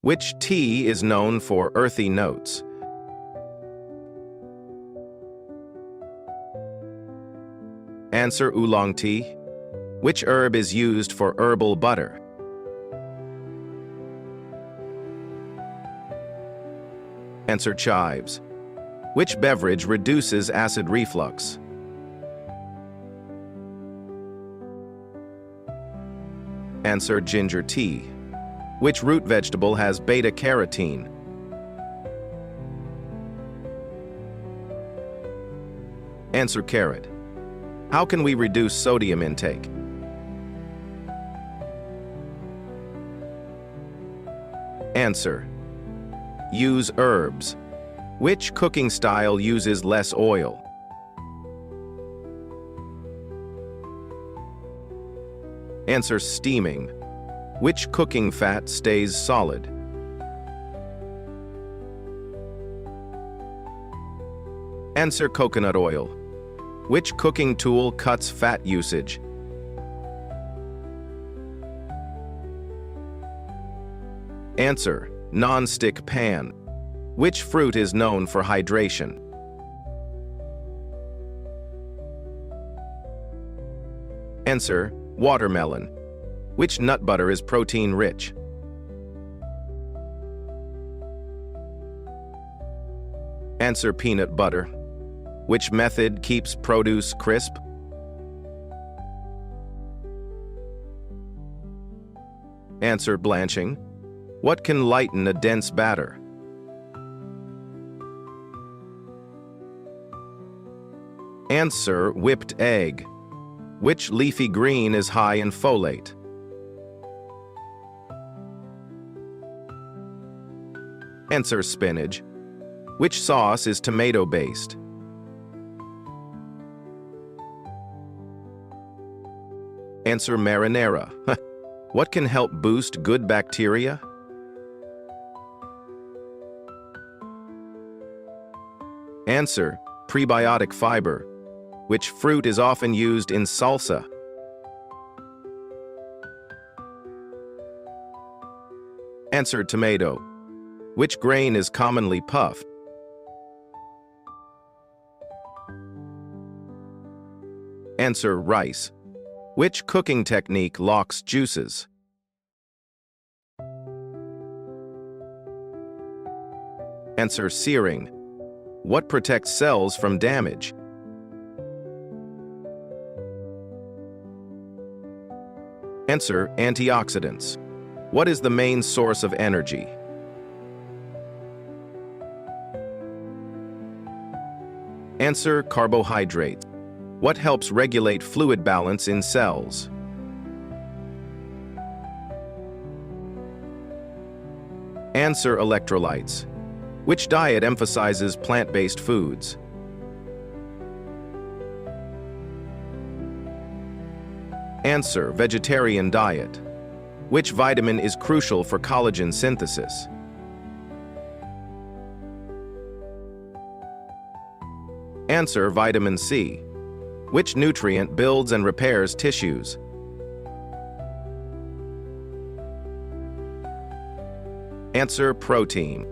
Which tea is known for earthy notes? Answer: oolong tea. Which herb is used for herbal butter? Answer: chives. Which beverage reduces acid reflux? Answer: ginger tea. Which root vegetable has beta-carotene? Answer: carrot. How can we reduce sodium intake? Answer: use herbs. Which cooking style uses less oil? Answer: steaming. Which cooking fat stays solid? Answer: coconut oil. Which cooking tool cuts fat usage? Answer: non-stick pan. Which fruit is known for hydration? Answer: watermelon. Which nut butter is protein-rich? Answer: peanut butter. Which method keeps produce crisp? Answer: blanching. What can lighten a dense batter? Answer: whipped egg. Which leafy green is high in folate? Answer: spinach. Which sauce is tomato-based? Answer: marinara. What can help boost good bacteria? Answer: prebiotic fiber. Which fruit is often used in salsa? Answer: tomato. Which grain is commonly puffed? Answer: rice. Which cooking technique locks juices? Answer: searing. What protects cells from damage? Answer: antioxidants. What is the main source of energy? Answer: carbohydrates. What helps regulate fluid balance in cells? Answer: electrolytes. Which diet emphasizes plant-based foods? Answer: vegetarian diet. Which vitamin is crucial for collagen synthesis? Answer: vitamin C. Which nutrient builds and repairs tissues? Answer: protein.